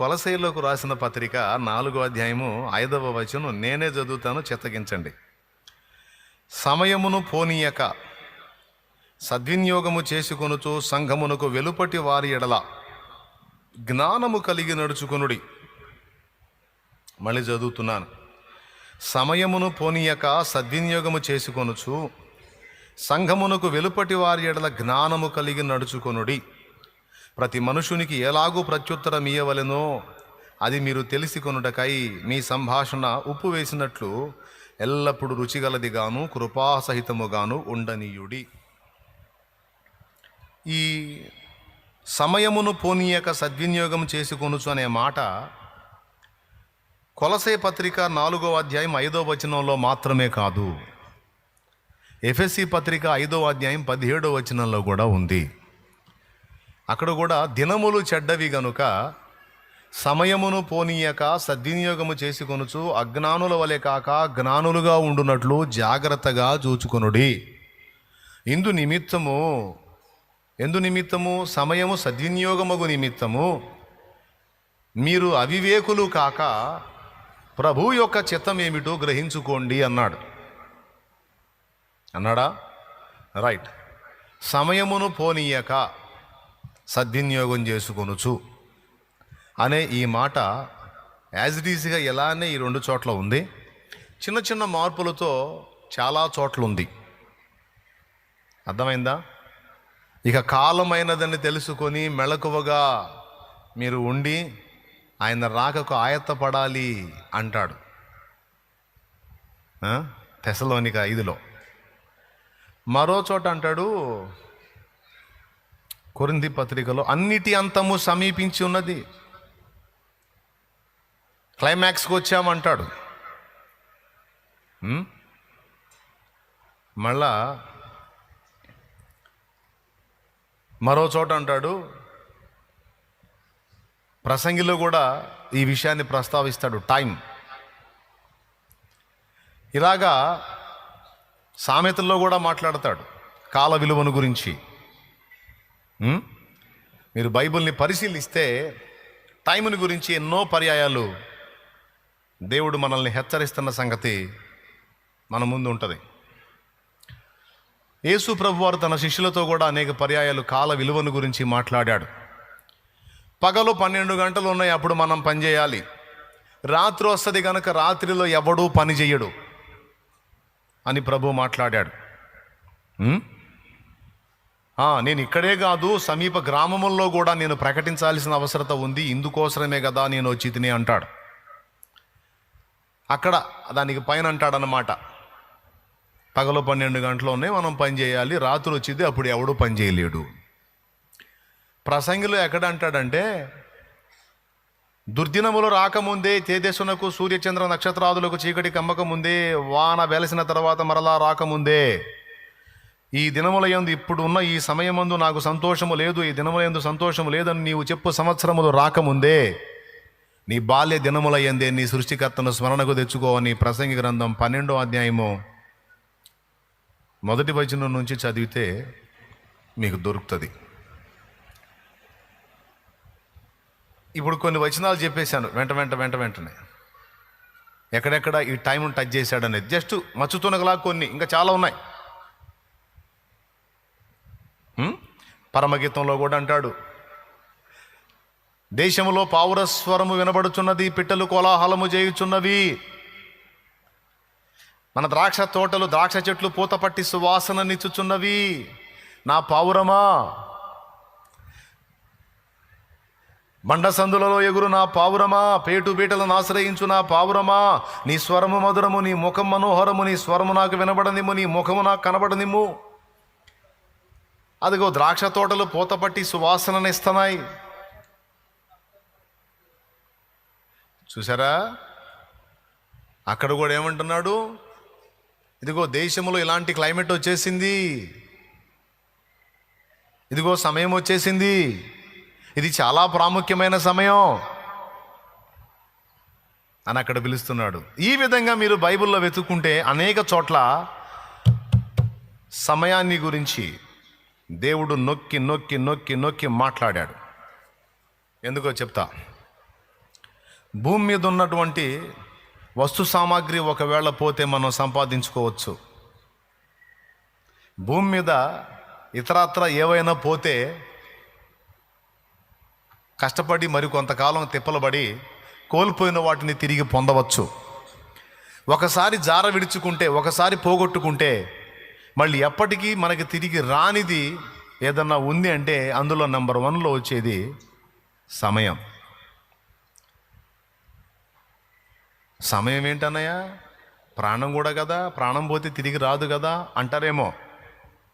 కొలసైలోకి రాసిన పత్రిక 4వ అధ్యాయము 5వ వచనం నేనే చదువుతాను, చిత్తగించండి. సమయమును పోనీయక సద్వినియోగము చేసుకొనుచు సంఘమునకు వెలుపటి వారి ఎడల జ్ఞానము కలిగి నడుచుకొనుడి. మళ్ళీ చదువుతున్నాను. సమయమును పోనీయక సద్వినియోగము చేసుకొనుచు సంఘమునకు వెలుపటి వారి ఎడల జ్ఞానము కలిగి నడుచుకొనుడి. ప్రతి మనుషునికి ఎలాగూ ప్రత్యుత్తరం ఇయ్యవలెనో అది మీరు తెలిసికొనుటకై మీ సంభాషణ ఉప్పు వేసినట్లు ఎల్లప్పుడూ రుచిగలదిగాను కృపాసహితముగాను ఉండనీయుడి. ఈ సమయమును పోనీయక సద్వినియోగం చేసుకొనుచు అనే మాట కొలసై పత్రిక 4వ అధ్యాయం 5వ వచనంలో మాత్రమే కాదు, ఎఫెసీ పత్రిక 5వ అధ్యాయం 17వ వచనంలో కూడా ఉంది. అక్కడ కూడా దినములు చెడ్డవి గనుక సమయమును పోనీయక సద్వినియోగము చేసుకొనుచు అజ్ఞానుల వలె కాక జ్ఞానులుగా ఉండునట్లు జాగ్రత్తగా చూచుకొనుడి. ఇందు నిమిత్తము సమయము సద్వినియోగమగు నిమిత్తము మీరు అవివేకులు కాక ప్రభు యొక్క చిత్తం ఏమిటో గ్రహించుకోండి అన్నాడా? రైట్. సమయమును పోనీయక సద్వినియోగం చేసుకొనుచు అనే ఈ మాట యాజ్ ఇట్ ఈజ్గా ఎలానే ఈ 2 చోట్ల ఉంది. చిన్న చిన్న మార్పులతో చాలా చోట్ల ఉంది. అర్థమైందా? ఇక కాలమైనదని తెలుసుకొని మెళకువగా మీరు ఉండి ఆయన రాకకు ఆయత్తపడాలి అంటాడు తెస్సలోనిక 5లో. మరో చోట అంటాడు కొరింథీ పత్రికలో, అన్నిటి అంతము సమీపించి ఉన్నది, క్లైమాక్స్కి వచ్చామంటాడు. మళ్ళా మరో చోట అంటాడు, ప్రసంగిలో కూడా ఈ విషయాన్ని ప్రస్తావిస్తాడు, టైం. ఇలాగా సామెతల్లో కూడా మాట్లాడతాడు కాల విలువను గురించి. మీరు బైబిల్ని పరిశీలిస్తే టైంని గురించి ఎన్నో పర్యాయాలు దేవుడు మనల్ని హెచ్చరిస్తున్న సంగతి మన ముందు ఉంటుంది. యేసు ప్రభువారు తన శిష్యులతో కూడా అనేక పర్యాయాలు కాల విలువను గురించి మాట్లాడాడు. పగలు 12 గంటలు ఉన్నాయి, అప్పుడు మనం పని చేయాలి. రాత్రి వస్తుంది కనుక రాత్రిలో ఎవడూ పని చేయడు అని ప్రభు మాట్లాడాడు. నేను ఇక్కడే కాదు, సమీప గ్రామముల్లో కూడా నేను ప్రకటించాల్సిన అవసరత ఉంది, ఇందుకోసమే కదా నేను వచ్చి తిని అంటాడు. అక్కడ దానికి పైన అంటాడనమాట, పగలు 12 గంటలు ఉన్నాయి, మనం పని చేయాలి, రాత్రి వచ్చింది అప్పుడు ఎవడు పని చేయలేడు. ప్రసంగిలో ఎక్కడ అంటాడంటే, దుర్దినములు రాకముందే, తేజస్సునకు సూర్యచంద్ర నక్షత్రాదులకు చీకటి కమ్మకముందే, వాన వెలసిన తర్వాత మరలా రాకముందే, ఈ దినముల యందు ఇప్పుడు ఉన్న ఈ సమయమందు నాకు సంతోషము లేదు, ఈ దినముల యందు సంతోషము లేదని నీవు చెప్పు సంవత్సరములు రాకముందే నీ బాల్య దినముల యందే నీ సృష్టికర్తను స్మరణకు తెచ్చుకోవని ప్రసంగి గ్రంథం 12వ అధ్యాయము 1వ వచనం నుంచి చదివితే మీకు దొరుకుతుంది. ఇప్పుడు కొన్ని వచనాలు చెప్పేశాను వెంటనే ఎక్కడెక్కడ ఈ టైం టచ్ చేశాడనేది జస్ట్ మచ్చుతునగలా కొన్ని, ఇంకా చాలా ఉన్నాయి. పరమగీతంలో కూడా అంటాడు, దేశములో పావురస్వరము వినబడుచున్నది, పిట్టలు కోలాహలము చేయుచున్నవి, మన ద్రాక్ష తోటలు ద్రాక్ష చెట్లు పూత పట్టి సువాసన నిచ్చుచున్నవి. నా పావురమా, బండ సందులలో ఎగురు నా పావురమా, పేటు బీటలను ఆశ్రయించు నా పావురమా, నీ స్వరము మధురము, నీ ముఖం మనోహరము, నీ స్వరము నాకు వినబడనిమ్ము, నీ ముఖము నాకు కనబడనిమ్ము. అదిగో ద్రాక్ష తోటలు పూత పట్టి సువాసననిస్తున్నాయి. చూసారా? అక్కడ కూడా ఏమంటున్నాడు, ఇదిగో దేశంలో ఇలాంటి క్లైమేట్ వచ్చేసింది, ఇదిగో సమయం వచ్చేసింది, ఇది చాలా ప్రాముఖ్యమైన సమయం అని అక్కడ పిలుస్తున్నాడు. ఈ విధంగా మీరు బైబిల్లో వెతుక్కుంటే అనేక చోట్ల సమయాన్ని గురించి దేవుడు నొక్కి నొక్కి నొక్కి నొక్కి మాట్లాడాడు. ఎందుకో చెప్తా. భూమి మీద ఉన్నటువంటి వస్తు సామాగ్రి ఒకవేళ పోతే మనం సంపాదించుకోవచ్చు. భూమి మీద ఇతరత్ర ఏవైనా పోతే కష్టపడి మరి కొంతకాలం తిప్పలబడి కోల్పోయిన వాటిని తిరిగి పొందవచ్చు. ఒకసారి జార విడుచుకుంటే, ఒకసారి పోగొట్టుకుంటే మళ్ళీ ఎప్పటికీ మనకి తిరిగి రానిది ఏదన్నా ఉంది అంటే అందులో నెంబర్ 1లో వచ్చేది సమయం. సమయం ఏంటన్నయ్య, ప్రాణం కూడా కదా, ప్రాణం పోతే తిరిగి రాదు కదా అంటారేమో.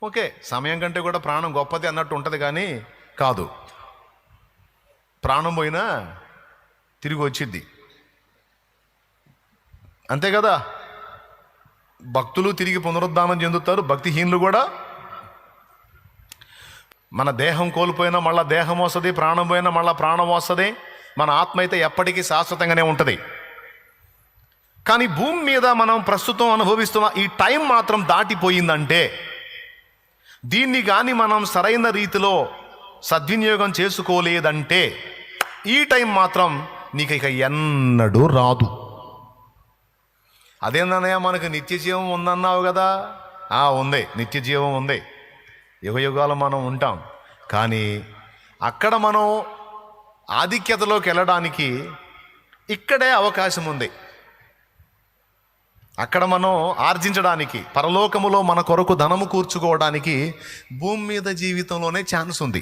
ఓకే, సమయం కంటే కూడా ప్రాణం గొప్పది అన్నట్టు ఉంటుంది, కానీ కాదు. ప్రాణం పోయినా తిరిగి వచ్చిద్ది, అంతే కదా. భక్తులు తిరిగి పునరుద్ధానం చెందుతారు, భక్తిహీనులు కూడా. మన దేహం కోల్పోయినా మళ్ళీ దేహం వస్తుంది, ప్రాణం పోయినా మళ్ళీ ప్రాణం వస్తుంది. మన ఆత్మ అయితే ఎప్పటికీ శాశ్వతంగానే ఉంటుంది. కానీ భూమి మీద మనం ప్రస్తుతం అనుభవిస్తున్న ఈ టైం మాత్రం దాటిపోయిందంటే, దీన్ని కానీ మనం సరైన రీతిలో సద్వినియోగం చేసుకోలేదంటే ఈ టైం మాత్రం నీకు ఇక ఎన్నడూ రాదు. అదేందన్నయ్య, మనకు నిత్య జీవం ఉందన్నావు కదా. ఉంది, నిత్య జీవం ఉంది. యుగయుగాలు మనం ఉంటాం. కానీ అక్కడ మనం ఆధిక్యతలోకి వెళ్ళడానికి ఇక్కడే అవకాశం ఉంది. అక్కడ మనం ఆర్జించడానికి, పరలోకములో మన కొరకు ధనము కూర్చుకోవడానికి భూమి మీద జీవితంలోనే ఛాన్స్ ఉంది.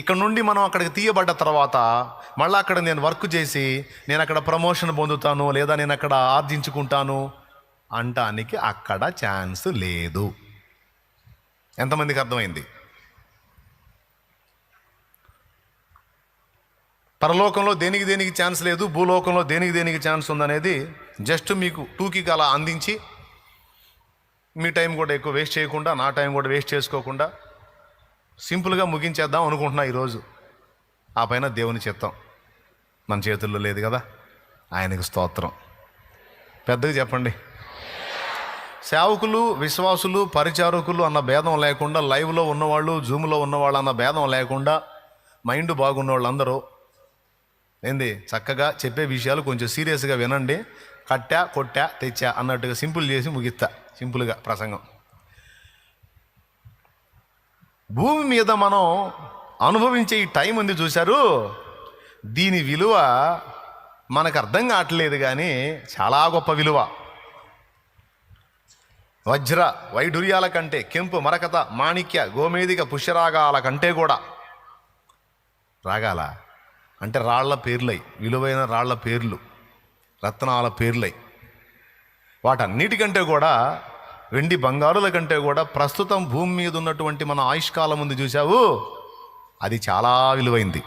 ఇక్కడ నుండి మనం అక్కడికి తీయబడ్డ తర్వాత మళ్ళీ అక్కడ నేను వర్క్ చేసి నేను అక్కడ ప్రమోషన్ పొందుతాను, లేదా నేను అక్కడ ఆర్జించుకుంటాను అంటానికి అక్కడ ఛాన్స్ లేదు. ఎంతమందికి అర్థమైంది? పరలోకంలో దేనికి దేనికి ఛాన్స్ లేదు, భూలోకంలో దేనికి దేనికి ఛాన్స్ ఉందనేది జస్ట్ మీకు టూకి అలా అందించి, మీ టైం కూడా ఎక్కువ వేస్ట్ చేయకుండా, నా టైం కూడా వేస్ట్ చేసుకోకుండా సింపుల్గా ముగించేద్దాం అనుకుంటున్నా ఈరోజు. ఆ పైన దేవుని చిత్తం మన చేతుల్లో లేదు కదా. ఆయనకు స్తోత్రం. పెద్దగా చెప్పండి. సేవకులు, విశ్వాసులు, పరిచారకులు అన్న భేదం లేకుండా, లైవ్లో ఉన్నవాళ్ళు, జూమ్లో ఉన్నవాళ్ళు అన్న భేదం లేకుండా, మైండ్ బాగున్న వాళ్ళందరూ ఏంది చక్కగా చెప్పే విషయాలు కొంచెం సీరియస్గా వినండి. కట్టా కొట్టా తెచ్చా అన్నట్టుగా సింపుల్ చేసి ముగిస్తా. సింపుల్గా ప్రసంగం. భూమి మీద మనం అనుభవించే ఈ టైం ఉంది చూశారు, దీని విలువ మనకు అర్థం కావట్లేదు, కానీ చాలా గొప్ప విలువ. వజ్ర వైఢూర్యాల కంటే, కెంపు మరకత మాణిక్య గోమేదిక పుష్యరాగాల కంటే కూడా, రాగాల అంటే రాళ్ల పేర్లై, విలువైన రాళ్ల పేర్లు, రత్నాల పేర్లై, వాటన్నిటికంటే కూడా, వెండి బంగారుల కంటే కూడా ప్రస్తుతం భూమి మీద ఉన్నటువంటి మన ఆయుష్కాలం ఉంది చూసావు, అది చాలా విలువైంది.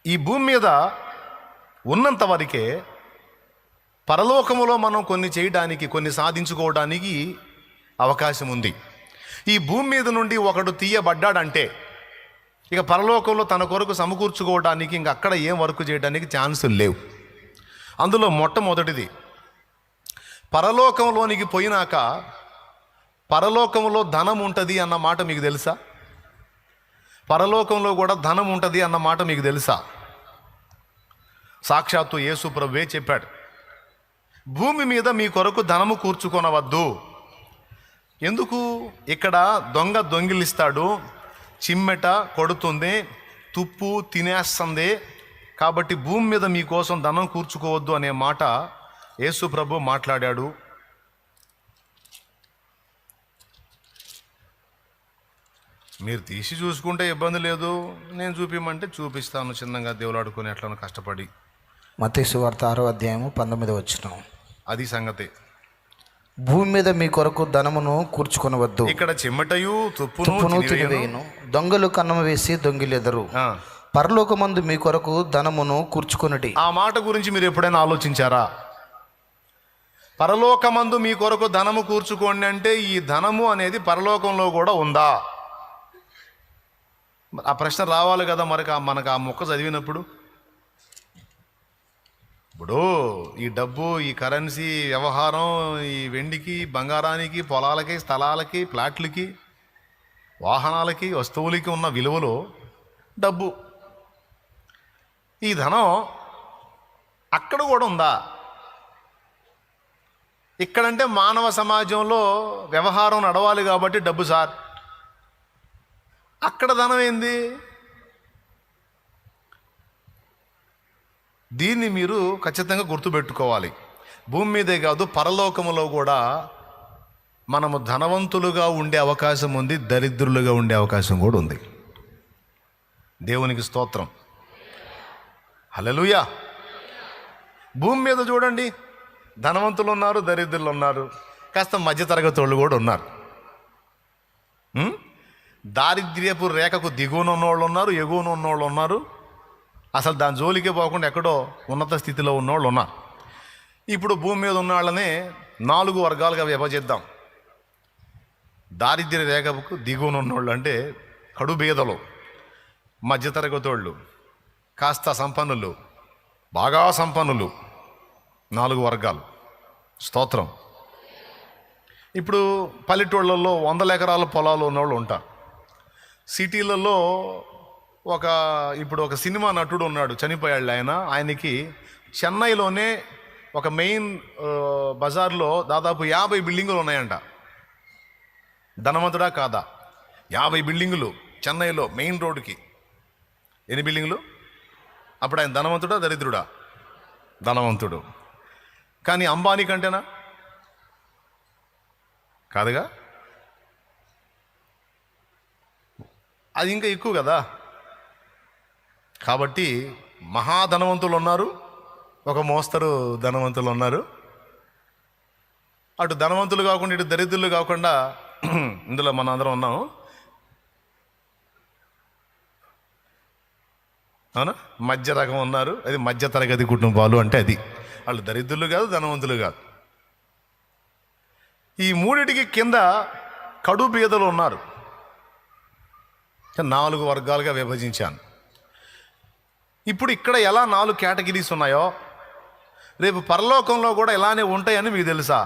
ఈ భూమి మీద ఉన్నంత వరకే పరలోకములో మనం కొన్ని చేయడానికి, కొన్ని సాధించుకోవడానికి అవకాశం ఉంది. ఈ భూమి మీద నుండి ఒకడు తీయబడ్డాడంటే ఇక పరలోకంలో తన కొరకు సమకూర్చుకోవడానికి ఇంక అక్కడ ఏం వర్క్ చేయడానికి ఛాన్సులు లేవు. అందులో మొట్టమొదటిది, పరలోకంలోనికి పోయినాక పరలోకంలో ధనం ఉంటుంది అన్న మాట మీకు తెలుసా? పరలోకంలో కూడా ధనం ఉంటుంది అన్న మాట మీకు తెలుసా? సాక్షాత్తు యేసు ప్రభువే చెప్పాడు, భూమి మీద మీ కొరకు ధనము కూర్చుకొనవద్దు. ఎందుకు? ఇక్కడ దొంగ దొంగిలిస్తాడు, చిమ్మెట కొడుతుంది, తుప్పు తినేస్తుంది, కాబట్టి భూమి మీద మీకోసం ధనం కూర్చుకోవద్దు అనే మాట యేసు ప్రభు మాట్లాడాడు. మీరు తీసి చూసుకుంటే ఇబ్బంది లేదు, నేను చూపిమంటే చూపిస్తాను, చిన్నగా దేవులాడుకొని ఎట్లా కష్టపడి. మత్తయి సువార్త 6వ అధ్యాయము 19వ వచనం. అది సంగతి. భూమి మీద మీ కొరకు ధనమును కూర్చుకొనవద్దు. ఇక్కడ చిమ్మటయు తుప్పును తినివేయును, దొంగలు కన్నము వేసి దొంగిలెదరు. పరలోకమందు మీ కొరకు ధనమును కూర్చుకొనుడి. ఆ మాట గురించి మీరు ఎప్పుడైనా ఆలోచించారా? పరలోకమందు మీ కొరకు ధనము కూర్చుకోండి అంటే ఈ ధనము అనేది పరలోకంలో కూడా ఉందా? ఆ ప్రశ్న రావాలి కదా మనకు ఆ మొక్క చదివినప్పుడు. ఇప్పుడు ఈ డబ్బు, ఈ కరెన్సీ వ్యవహారం, ఈ వెండికి, బంగారానికి, పొలాలకి, స్థలాలకి, ప్లాట్లకి, వాహనాలకి, వస్తువులకి ఉన్న విలువలో డబ్బు ఈ ధనం అక్కడ కూడా ఉందా? ఇక్కడంటే మానవ సమాజంలో వ్యవహారం నడవాలి కాబట్టి డబ్బు సార్. అక్కడ ధనం ఏంది? దీన్ని మీరు ఖచ్చితంగా గుర్తుపెట్టుకోవాలి. భూమి మీదే కాదు, పరలోకములో కూడా మనము ధనవంతులుగా ఉండే అవకాశం ఉంది, దరిద్రులుగా ఉండే అవకాశం కూడా ఉంది. దేవునికి స్తోత్రం, హల్లెలూయా. భూమి మీద చూడండి, ధనవంతులు ఉన్నారు, దరిద్రులు ఉన్నారు, కాస్త మధ్యతరగతి వాళ్ళు కూడా ఉన్నారు. దారిద్ర్యపు రేఖకు దిగువన ఉన్నోళ్ళు ఉన్నారు, ఎగువన ఉన్నోళ్ళు ఉన్నారు, అసలు దాని జోలికే పోకుండా ఎక్కడో ఉన్నత స్థితిలో ఉన్నోళ్ళు ఉన్నారు. ఇప్పుడు భూమి మీద ఉన్న వాళ్ళని 4 వర్గాలుగా విభజిద్దాం. దారిద్ర్య రేఖకు దిగువన ఉన్నోళ్ళు అంటే కడు బీదలు, మధ్యతరగతి వాళ్ళు, కాస్త సంపన్నులు, బాగా సంపన్నులు, 4 వర్గాలు. స్తోత్రం. ఇప్పుడు పల్లెటూళ్ళల్లో 100 ఎకరాల పొలాలు ఉన్నవాళ్ళు ఉంటారు. సిటీలలో ఇప్పుడు ఒక సినిమా నటుడు ఉన్నాడు, చనిపోయాడు ఆయన. ఆయనకి చెన్నైలోనే ఒక మెయిన్ బజార్లో దాదాపు 50 బిల్డింగులు ఉన్నాయంట. ధనవంతుడా కాదా? 50 బిల్డింగులు చెన్నైలో మెయిన్ రోడ్డుకి. ఎన్ని బిల్డింగులు? అప్పుడు ఆయన ధనవంతుడా దరిద్రుడా? ధనవంతుడు. కానీ అంబానీ కంటేనా? కాదుగా, అది ఇంకా ఎక్కువ కదా. కాబట్టి మహాధనవంతులు ఉన్నారు, ఒక మోస్తరు ధనవంతులు ఉన్నారు. అటు ధనవంతులు కాకుండా ఇటు దరిద్రులు కాకుండా ఇందులో మనం అందరం ఉన్నాము, అవునా? మధ్య రకం ఉన్నారు, అది మధ్య తరగతి కుటుంబాలు అంటే అది. వాళ్ళు దరిద్రులు కాదు, ధనవంతులు కాదు. ఈ మూడిటికి కింద కడు బీదలు ఉన్నారు. 4 వర్గాలుగా విభజించాను. ఇప్పుడు ఇక్కడ ఎలా 4 కేటగిరీస్ ఉన్నాయో రేపు పరలోకంలో కూడా ఇలానే ఉంటాయని మీకు తెలుసా?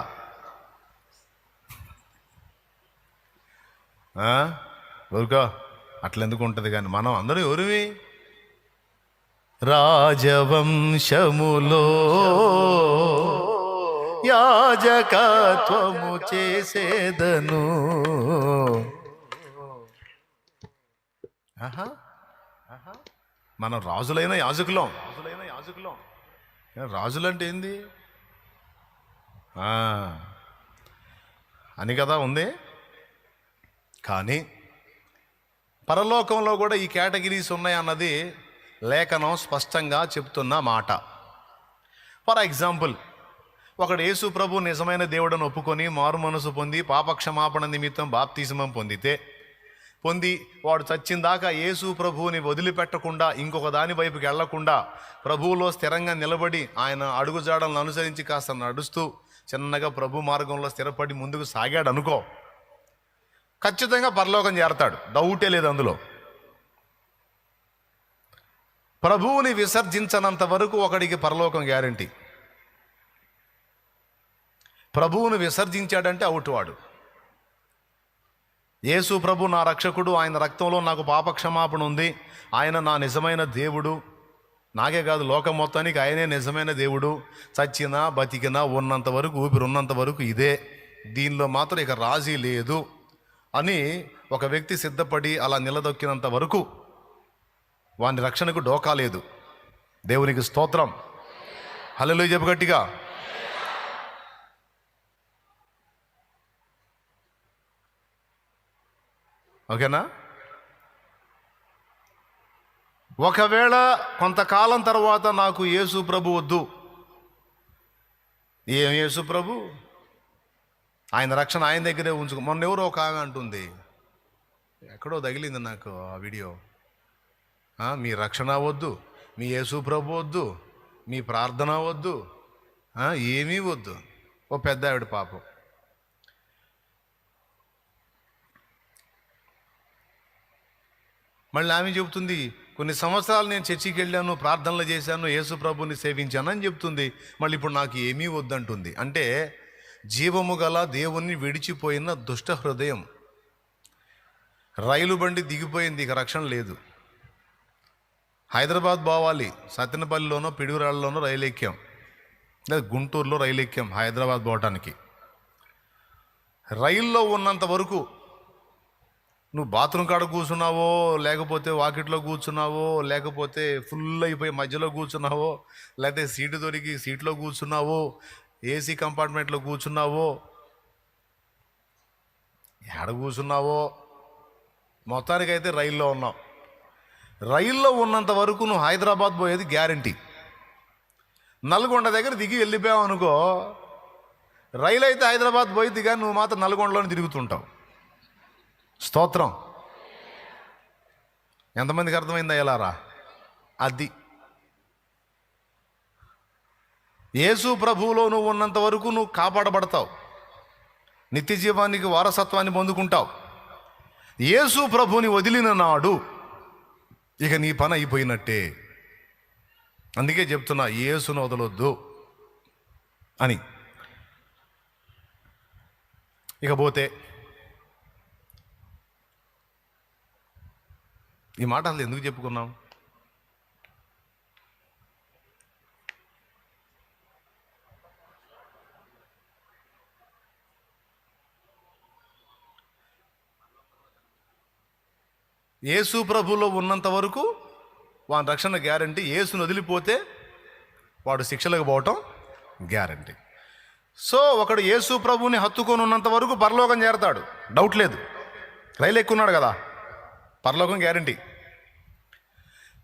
ఊరుకో, అట్లెందుకు ఉంటుంది? కానీ మనం అందరూ ఎవరివి? రాజవంశములో యాజకత్వము చేసేదను. మనం రాజులైన యాజకులం. రాజులంటే ఏంది అని కదా ఉంది. కానీ పరలోకంలో కూడా ఈ కేటగిరీస్ ఉన్నాయన్నది లేఖనం స్పష్టంగా చెప్తున్న మాట. ఫర్ ఎగ్జాంపుల్, ఒకడు యేసు ప్రభు నిజమైన దేవుడని ఒప్పుకొని మారు మనసు పొంది పాపక్షమాపణ నిమిత్తం బాప్తిజమం పొంది వాడు చచ్చిందాకా యేసు ప్రభువుని వదిలిపెట్టకుండా ఇంకొక దాని వైపుకి వెళ్లకుండా ప్రభువులో స్థిరంగా నిలబడి ఆయన అడుగుజాడలను అనుసరించి కాస్త నడుస్తూ చిన్నగా ప్రభు మార్గంలో స్థిరపడి ముందుకు సాగాడు అనుకో, ఖచ్చితంగా పరలోకం చేరతాడు, డౌటే లేదు అందులో. ప్రభువుని విసర్జించనంత వరకు ఒకడికి పరలోకం గ్యారంటీ. ప్రభువుని విసర్జించాడంటే అవుట్ వాడు. యేసు ప్రభు నా రక్షకుడు, ఆయన రక్తంలో నాకు పాపక్షమాపణ ఉంది, ఆయన నా నిజమైన దేవుడు, నాకే కాదు లోకం మొత్తానికి ఆయనే నిజమైన దేవుడు, చచ్చినా బతికినా ఉన్నంత వరకు, ఊపిరి ఉన్నంత వరకు ఇదే, దీనిలో మాత్రం ఇక రాజీ లేదు అని ఒక వ్యక్తి సిద్ధపడి అలా నిలదొక్కినంత వరకు వాని రక్షణకు డోకా లేదు. దేవునికి స్తోత్రం, హల్లెలూయా చెప్పు గట్టిగా. ఓకేనా? ఒకవేళ కొంతకాలం తర్వాత నాకు యేసు ప్రభు వద్దు, ఏం యేసు ప్రభు, ఆయన రక్షణ ఆయన దగ్గరే ఉంచుకో. మొన్న ఎవరో ఒక ఆమె అంటుంది, ఎక్కడో తగిలింది నాకు ఆ వీడియో, మీ రక్షణ వద్దు, మీ యేసు ప్రభు వద్దు, మీ ప్రార్థన వద్దు, ఏమీ వద్దు. ఓ పెద్ద ఆవిడ పాపం. మళ్ళీ ఆమె చెబుతుంది, కొన్ని సంవత్సరాలు నేను చర్చికి వెళ్ళాను, ప్రార్థనలు చేశాను, యేసు ప్రభుని సేవించాను అని చెప్తుంది. మళ్ళీ ఇప్పుడు నాకు ఏమీ వద్దంటుంది. అంటే జీవము గల దేవుణ్ణి విడిచిపోయిన దుష్ట హృదయం. రైలు బండి దిగిపోయింది, ఇక రక్షణ లేదు. హైదరాబాద్ పోవాలి, సత్తెనపల్లిలోనో పిడుగురాళ్ళలోనో రైలు ఎక్కాం, లేదా గుంటూరులో రైలు ఎక్కాం హైదరాబాద్ పోవటానికి. రైల్లో ఉన్నంత వరకు నువ్వు బాత్రూమ్ కాడ కూర్చున్నావో, లేకపోతే వాకిట్లో కూర్చున్నావో, లేకపోతే ఫుల్ అయిపోయి మధ్యలో కూర్చున్నావో, లేకపోతే సీటు దొరికి సీట్లో కూర్చున్నావో, ఏసీ కంపార్ట్మెంట్లో కూర్చున్నావో, ఎక్కడ కూర్చున్నావో, మొత్తానికైతే రైల్లో ఉన్నావు. రైల్లో ఉన్నంత వరకు నువ్వు హైదరాబాద్ పోయేది గ్యారంటీ. నల్గొండ దగ్గర దిగి వెళ్ళిపోయావు అనుకో, రైలు అయితే హైదరాబాద్ పోయిద్ది కానీ నువ్వు మాత్రం నల్గొండలోనే తిరుగుతుంటావు. స్తోత్రం. ఎంతమందికి అర్థమైందా ఎలారా? అది యేసు ప్రభువులో నువ్వు ఉన్నంత వరకు నువ్వు కాపాడబడతావు, నిత్య జీవానికి వారసత్వాన్ని పొందుకుంటావు. యేసు ప్రభువుని వదిలిన నాడు ఇక నీ పని అయిపోయినట్టే. అందుకే చెప్తున్నా, యేసును వదలొద్దు అని. ఇకపోతే ఈ మాట అసలు ఎందుకు చెప్పుకున్నాం? యేసు ప్రభులో ఉన్నంత వరకు వాని రక్షణ గ్యారంటీ. యేసును వదిలిపోతే వాడు శిక్షలకు పోవటం గ్యారంటీ. సో ఒకడు యేసు ప్రభుని హత్తుకొని ఉన్నంత వరకు పరలోకం చేరతాడు, డౌట్ లేదు. రైలు ఎక్కున్నాడు కదా, పరలోకం గ్యారంటీ.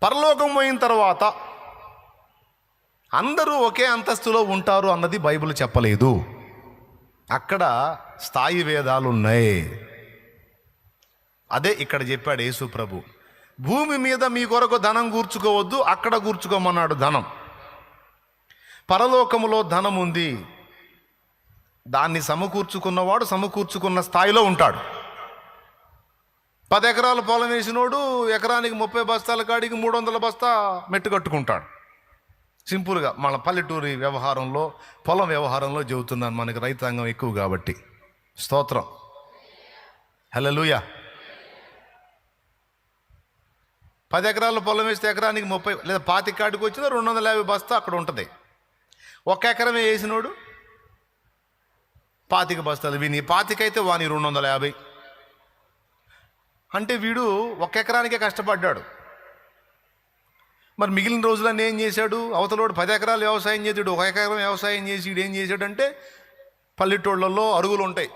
పరలోకం పోయిన తర్వాత అందరూ ఒకే అంతస్తులో ఉంటారు అన్నది బైబిల్ చెప్పలేదు. అక్కడ స్థాయి భేదాలు ఉన్నాయి. అదే ఇక్కడ చెప్పాడు యేసు ప్రభు. భూమి మీద మీ కొరకు ధనం కూర్చుకోవద్దు, అక్కడ కూర్చుకోమన్నాడు ధనం. పరలోకములో ధనం ఉంది, దాన్ని సమకూర్చుకున్నవాడు సమకూర్చుకున్న స్థాయిలో ఉంటాడు. 10 ఎకరాల పొలం వేసినోడు ఎకరానికి 30 బస్తాల కాడికి 300 బస్తా మెట్టు కట్టుకుంటాడు. సింపుల్గా మన పల్లెటూరి వ్యవహారంలో, పొలం వ్యవహారంలో చెబుతున్నాను, మనకి రైతాంగం ఎక్కువ కాబట్టి. స్తోత్రం. హల్లెలూయా. 10 ఎకరాల పొలం వేస్తే ఎకరానికి 30 లేదా 25 కాడికి వచ్చిన 250 బస్తా అక్కడ ఉంటుంది. 1 ఎకరమే వేసినోడు 25 బస్తాలు, వీని 25 అయితే వాని 250. అంటే వీడు 1 ఎకరానికే కష్టపడ్డాడు. మరి మిగిలిన రోజులన్నీ ఏం చేశాడు? అవతలోడు 10 ఎకరాలు వ్యవసాయం చేసాడు, 1 ఎకరం వ్యవసాయం చేసి వీడు ఏం చేశాడంటే, పల్లెటూళ్ళల్లో అరుగులు ఉంటాయి,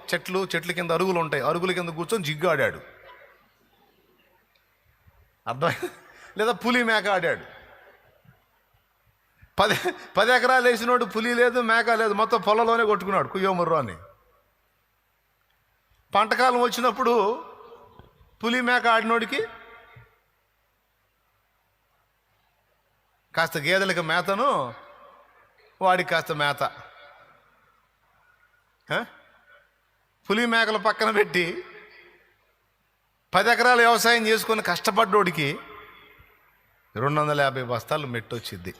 చెట్ల కింద అరుగులు ఉంటాయి, అరుగుల కింద కూర్చొని జిగ్గు ఆడాడు. అర్థం? లేదా పులి మేక ఆడాడు. 10 ఎకరాలు వేసినోడు పులి లేదు, మేక లేదు, మొత్తం పొలంలోనే కొట్టుకున్నాడు కుయ్యోముర్రో అని. పంటకాలం వచ్చినప్పుడు పులి మేక ఆడినోడికి కాస్త గేదెలకు మేతను, వాడికి కాస్త మేత. పులి మేకలు పక్కన పెట్టి 10 ఎకరాలు వ్యవసాయం చేసుకొని కష్టపడ్డోడికి 250 బస్తాలు మెట్టు వచ్చింది.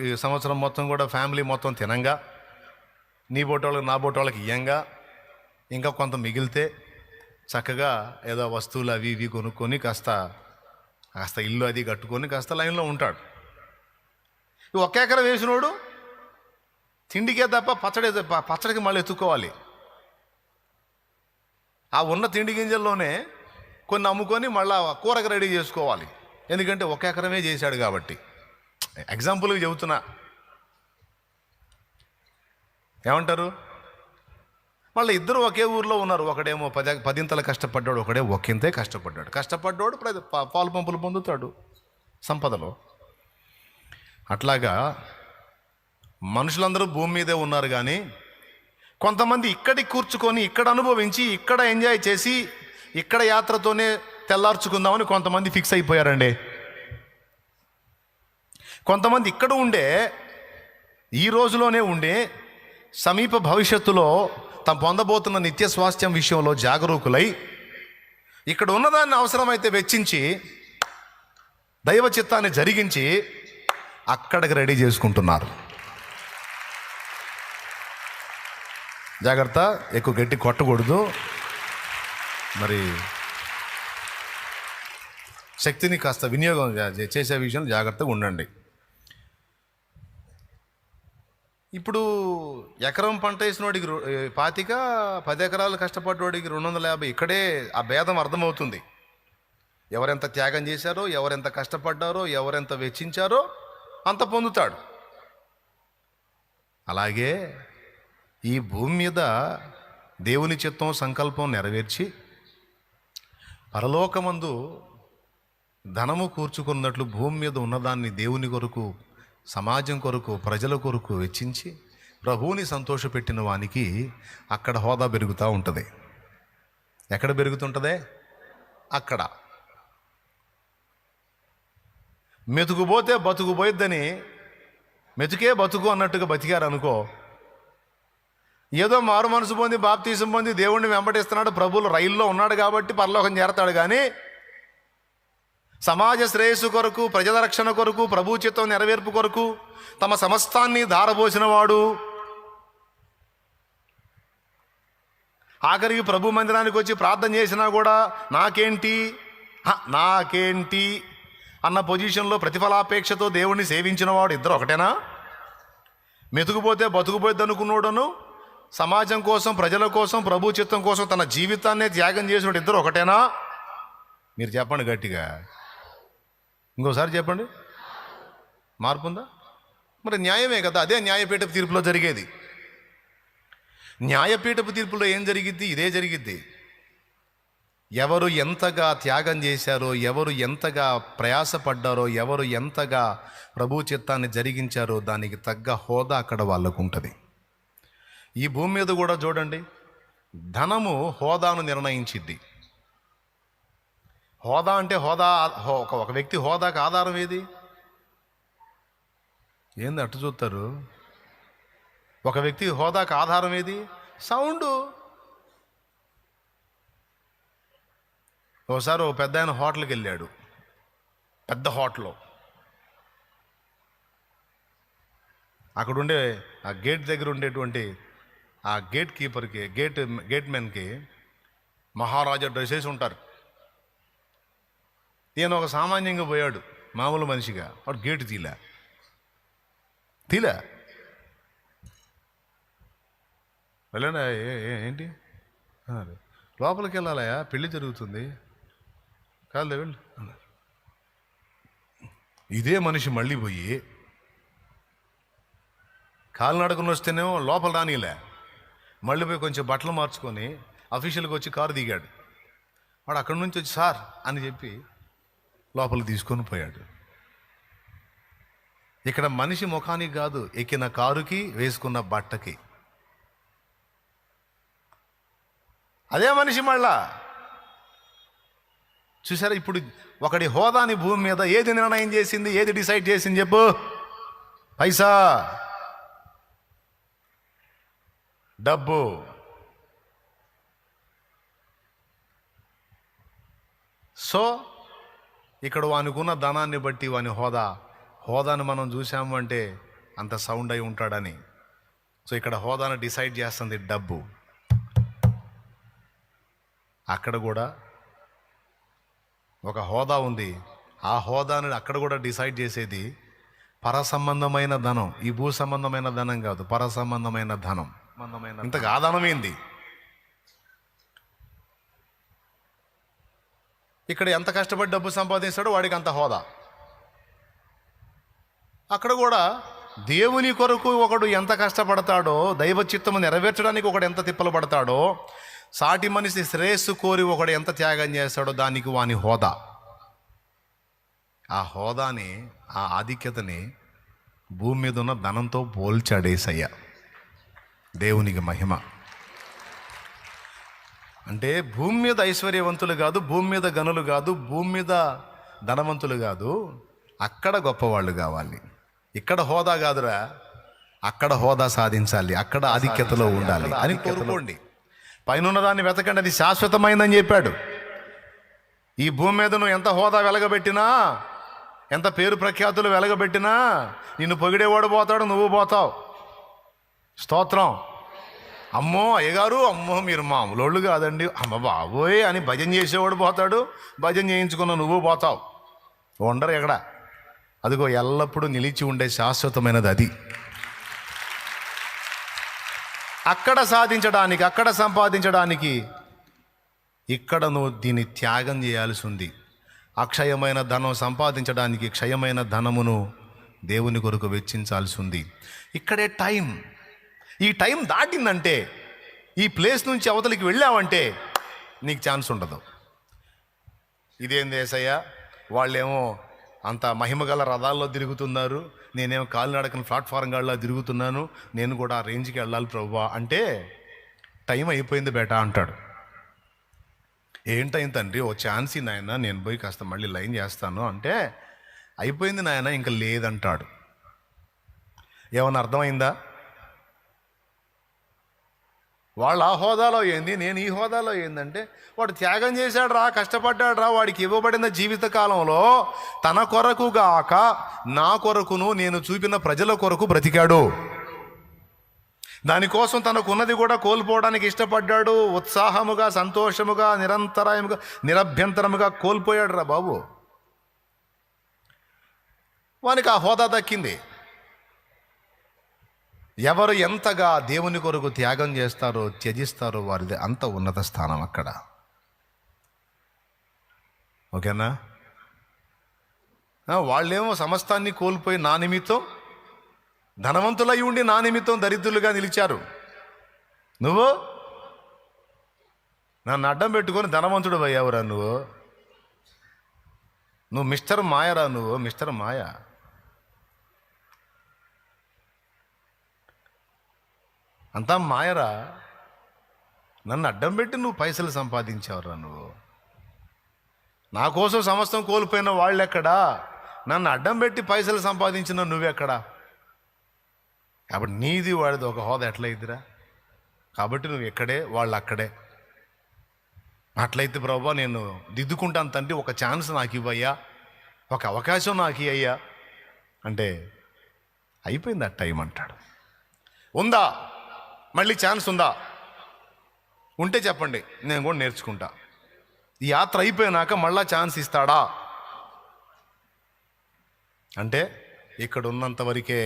ఈ సంవత్సరం మొత్తం కూడా ఫ్యామిలీ మొత్తం తినంగా, నీ బోటోళ్ళకి నా బోటోళ్ళకి ఇయ్యంగా, ఇంకా కొంత మిగిలితే చక్కగా ఏదో వస్తువులు అవి ఇవి కొనుక్కొని కాస్త ఇల్లు అది కట్టుకొని కాస్త లైన్లో ఉంటాడు. 1 ఎకరం వేసినోడు తిండికే తప్ప పచ్చడికి మళ్ళీ ఎత్తుక్కోవాలి. ఆ ఉన్న తిండి గింజల్లోనే కొన్ని అమ్ముకొని మళ్ళీ కూరకు రెడీ చేసుకోవాలి. ఎందుకంటే 1 ఎకరమే చేశాడు కాబట్టి. ఎగ్జాంపుల్గా చెబుతున్నా. ఏమంటారు? మళ్ళీ ఇద్దరు ఒకే ఊర్లో ఉన్నారు. ఒకడేమో 10 కష్టపడ్డాడు, ఒకడే ఒకంతే కష్టపడ్డాడు. కష్టపడ్డాడు పాలు పంపులు పొందుతాడు సంపదలో. అట్లాగా మనుషులందరూ భూమి మీదే ఉన్నారు, కానీ కొంతమంది ఇక్కడికి కూర్చుకొని ఇక్కడ అనుభవించి ఇక్కడ ఎంజాయ్ చేసి ఇక్కడ యాత్రతోనే తెల్లార్చుకుందామని కొంతమంది ఫిక్స్ అయిపోయారండి. కొంతమంది ఇక్కడ ఉండే, ఈ రోజులోనే ఉండే, సమీప భవిష్యత్తులో తాము పొందబోతున్న నిత్య స్వాస్థ్యం విషయంలో జాగరూకులై ఇక్కడ ఉన్నదాన్ని అవసరమైతే వెచ్చించి దైవ చిత్తాన్ని జరిగించి అక్కడికి రెడీ చేసుకుంటున్నారు. జాగ్రత్త, ఎక్కువ గట్టి కొట్టకూడదు. మరి శక్తిని కాస్త వినియోగం చేసే విషయంలో జాగ్రత్తగా ఉండండి. ఇప్పుడు ఎకరం పంట వేసినోడికి 25, 10 ఎకరాలు కష్టపడ్డోడికి 250. ఇక్కడే ఆ భేదం అర్థమవుతుంది. ఎవరెంత త్యాగం చేశారో, ఎవరెంత కష్టపడ్డారో, ఎవరెంత వెచ్చించారో అంత పొందుతాడు. అలాగే ఈ భూమి మీద దేవుని చిత్తం, సంకల్పం నెరవేర్చి పరలోకమందు ధనము కూర్చుకున్నట్లు భూమి మీద ఉన్నదాన్ని దేవుని కొరకు, సమాజం కొరకు, ప్రజల కొరకు వెచ్చించి ప్రభువుని సంతోషపెట్టిన వానికి అక్కడ హోదా పెరుగుతూ ఉంటుంది. ఎక్కడ పెరుగుతుంటుందే? అక్కడ. మెతుకుపోతే బతుకుపోయిద్దని మెతుకే బతుకు అన్నట్టుగా బతికారు అనుకో, ఏదో మారు మనసు పొంది బాప్తీసం పొంది దేవుణ్ణి వెంబడిస్తున్నాడు, ప్రభువులు రైల్లో ఉన్నాడు కాబట్టి పరలోకం చేరతాడు. కానీ సమాజ శ్రేయస్సు కొరకు, ప్రజల రక్షణ కొరకు, ప్రభు చిత్తం నెరవేర్పు కొరకు తమ సమస్తాన్ని ధారపోసిన వాడు, ఆఖరికి ప్రభు మందిరానికి వచ్చి ప్రార్థన చేసినా కూడా నాకేంటి అన్న పొజిషన్లో ప్రతిఫలాపేక్షతో దేవుణ్ణి సేవించిన వాడు ఇద్దరు ఒకటేనా? మెతుకుపోతే బతుకుపోయిద్ది అనుకున్నాడును, సమాజం కోసం, ప్రజల కోసం, ప్రభు చిత్తం కోసం తన జీవితాన్నే త్యాగం చేసినోడు ఇద్దరు ఒకటేనా? మీరు చెప్పండి గట్టిగా, ఇంకోసారి చెప్పండి. మార్పు ఉందా? మరి న్యాయమే కదా. అదే న్యాయపీఠపు తీర్పులో జరిగేది. న్యాయపీఠపు తీర్పులో ఏం జరిగిద్ది? ఇదే జరిగిద్ది. ఎవరు ఎంతగా త్యాగం చేశారో, ఎవరు ఎంతగా ప్రయాసపడ్డారో, ఎవరు ఎంతగా ప్రభు చిత్తాన్ని జరిగించారో దానికి తగ్గ హోదా అక్కడ వాళ్ళకు ఉంటుంది. ఈ భూమి మీద కూడా చూడండి, ధనము హోదాను నిర్ణయించిద్ది. హోదా అంటే ఒక వ్యక్తి హోదాకు ఆధారం ఏది? ఏంది అట్టు చూస్తారు? ఒక వ్యక్తి హోదాకు ఆధారం ఏది? సౌండు. ఒకసారి ఒక పెద్ద ఆయన హోటల్కి వెళ్ళాడు, పెద్ద హోటల్లో. అక్కడుండే ఆ గేట్ దగ్గర ఉండేటువంటి ఆ గేట్ కీపర్కి, గేట్ మెన్కి మహారాజా డ్రెస్ వేసి ఉంటారు. ఈయన ఒక సామాన్యంగా పోయాడు, మామూలు మనిషిగా. వాడు గేటు తీలా వెళ్ళండి. ఏంటి లోపలికి వెళ్ళాలయా, పెళ్ళి జరుగుతుంది, కాదులే వెళ్ళు అన్నారు. ఇదే మనిషి మళ్ళీ పోయి కాలినడకను వస్తేనేమో లోపల రానిలే, మళ్ళీ పోయి కొంచెం బట్టలు మార్చుకొని అఫీషియల్గా వచ్చి కారు దిగాడు. వాడు అక్కడి నుంచి వచ్చి సార్ అని చెప్పి లోపలికి తీసుకొని పోయాడు. ఇక్కడ మనిషి ముఖానికి కాదు, ఎక్కిన కారుకి, వేసుకున్న బట్టకి. అదే మనిషి మళ్ళా చూసారా? ఇప్పుడు ఒకటి హోదాని భూమి మీద ఏది నిర్ణయం చేసింది, ఏది డిసైడ్ చేసింది చెప్పు? పైసా, డబ్బు. సో ఇక్కడ వానికున్న ధనాన్ని బట్టి వాని హోదాను మనం చూసాము అంటే అంత సౌండ్ అయి ఉంటాడని. సో ఇక్కడ హోదాను డిసైడ్ చేస్తుంది డబ్బు. అక్కడ కూడా ఒక హోదా ఉంది. ఆ హోదాను అక్కడ కూడా డిసైడ్ చేసేది పర సంబంధమైన ధనం. ఈ భూ సంబంధమైన ధనం కాదు, పర సంబంధమైన ధనం. ఇంతగా ఆ ధనం ఏంది? ఇక్కడ ఎంత కష్టపడి డబ్బు సంపాదిస్తాడో వాడికి అంత హోదా. అక్కడ కూడా దేవుని కొరకు ఒకడు ఎంత కష్టపడతాడో, దైవ చిత్తము నెరవేర్చడానికి ఒకడు ఎంత తిప్పలు పడతాడో, సాటి మనిషి శ్రేయస్సు కోరి ఒకడు ఎంత త్యాగం చేస్తాడో దానికి వాని హోదా. ఆ హోదాని, ఆ ఆధిక్యతని భూమి మీద ఉన్న ధనంతో పోల్చాడేసయ్య. దేవునికి మహిమ. అంటే భూమి మీద ఐశ్వర్యవంతులు కాదు, భూమి మీద గనులు కాదు, భూమి మీద ధనవంతులు కాదు, అక్కడ గొప్పవాళ్ళు కావాలి. ఇక్కడ హోదా కాదురా, అక్కడ హోదా సాధించాలి, అక్కడ ఆధిక్యతలో ఉండాలి అని కోరుకోండి. పైన దాన్ని వెతకండి, అది శాశ్వతమైందని చెప్పాడు. ఈ భూమి మీద నువ్వు ఎంత హోదా వెలగబెట్టినా, ఎంత పేరు ప్రఖ్యాతులు వెలగబెట్టినా, నిన్ను పొగిడేవాడు పోతాడు, నువ్వు పోతావు. స్తోత్రం. అమ్మో అయ్యగారు, అమ్మో మీరు మామూలు కాదండి, అమ్మ బాబోయ్ అని భజన చేసేవాడు పోతాడు, భజన చేయించుకున్న నువ్వు పోతావు. ఉండరు ఎక్కడ. అదిగో ఎల్లప్పుడూ నిలిచి ఉండే శాశ్వతమైనది అది. అక్కడ సాధించడానికి, అక్కడ సంపాదించడానికి ఇక్కడ నువ్వు దీన్ని త్యాగం చేయాల్సి ఉంది. అక్షయమైన ధనం సంపాదించడానికి క్షయమైన ధనమును దేవుని కొరకు వెచ్చించాల్సి ఉంది. ఇక్కడే టైం. ఈ టైం దాటిందంటే, ఈ ప్లేస్ నుంచి అవతలికి వెళ్ళావంటే నీకు ఛాన్స్ ఉండదు. ఇదేంది యేసయ్య, వాళ్ళేమో అంత మహిమగల రథాల్లో తిరుగుతున్నారు, నేనేమో కాలినడకన ప్లాట్ఫారం గాళ్ళ తిరుగుతున్నాను, నేను కూడా ఆ రేంజ్కి వెళ్ళాలి ప్రభువా అంటే టైం అయిపోయింది బేటా అంటాడు. ఏంటైంది తండ్రి, ఓ ఛాన్స్ నాయన, నేను పోయి కాస్త మళ్ళీ లైన్ చేస్తాను అంటే అయిపోయింది నాయన, ఇంకా లేదంటాడు. ఏమన్నా అర్థమైందా? వాళ్ళు ఆ హోదాలో ఏంది, నేను ఈ హోదాలో ఏందంటే, వాడు త్యాగం చేశాడు రా, కష్టపడ్డాడు రా, వాడికి ఇవ్వబడిన జీవితకాలంలో తన కొరకు గాక నా కొరకును నేను చూపిన ప్రజల కొరకు బ్రతికాడు. దానికోసం తనకున్నది కూడా కోల్పోవడానికి ఇష్టపడ్డాడు. ఉత్సాహముగా, సంతోషముగా, నిరంతరాయముగా, నిరభ్యంతరముగా కోల్పోయాడు రా బాబు. వానికి ఆ హోదా దక్కింది. ఎవరు ఎంతగా దేవుని కొరకు త్యాగం చేస్తారో, త్యజిస్తారో, వారిది అంత ఉన్నత స్థానం అక్కడ. ఓకేనా? వాళ్ళేమో సమస్తాన్ని కోల్పోయి నా నిమిత్తం ధనవంతులై ఉండి నా నిమిత్తం దరిద్రులుగా నిలిచారు. నువ్వు నన్ను అడ్డం పెట్టుకొని ధనవంతుడు అయ్యావురా. నువ్వు మిస్టర్ మాయరా, నువ్వు మిస్టర్ మాయ. అంతా మాయరా. నన్ను అడ్డం పెట్టి నువ్వు పైసలు సంపాదించావురా. నువ్వు నా కోసం సమస్తం కోల్పోయిన వాళ్ళు ఎక్కడా? నన్ను అడ్డం పెట్టి పైసలు సంపాదించిన నువ్వెక్కడా? కాబట్టి నీది వాడిది ఒక హోదా ఎట్లయిద్దిరా? కాబట్టి నువ్వు ఎక్కడే, వాళ్ళు అక్కడే. అట్లయితే ప్రభా నేను దిద్దుకుంటాను తండ్రి, ఒక ఛాన్స్ నాకు ఇవ్వయ్యా, ఒక అవకాశం నాకు ఇయ్యా అంటే అయిపోయింది ఆ టైం అంటాడు. ఉందా మళ్ళీ ఛాన్స్? ఉందా? ఉంటే చెప్పండి, నేను కూడా నేర్చుకుంటా. ఈ యాత్ర అయిపోయినాక మళ్ళా ఛాన్స్ ఇస్తాడా అంటే ఇక్కడ ఉన్నంత వరకే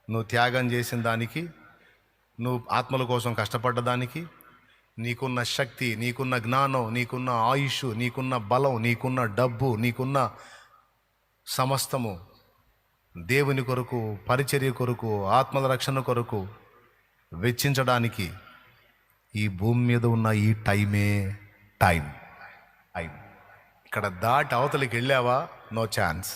నువ్వు త్యాగం చేసిన దానికి, నువ్వు ఆత్మల కోసం కష్టపడ్డ దానికి, నీకున్న శక్తి, నీకున్న జ్ఞానం, నీకున్న ఆయుష్, నీకున్న బలం, నీకున్న డబ్బు, నీకున్న సమస్తము దేవుని కొరకు, పరిచర్య కొరకు, ఆత్మల రక్షణ కొరకు వెచ్చించడానికి ఈ భూమి మీద ఉన్న ఈ టైమే టైం. ఇక్కడ దాటి అవతలికి వెళ్ళావా, నో ఛాన్స్.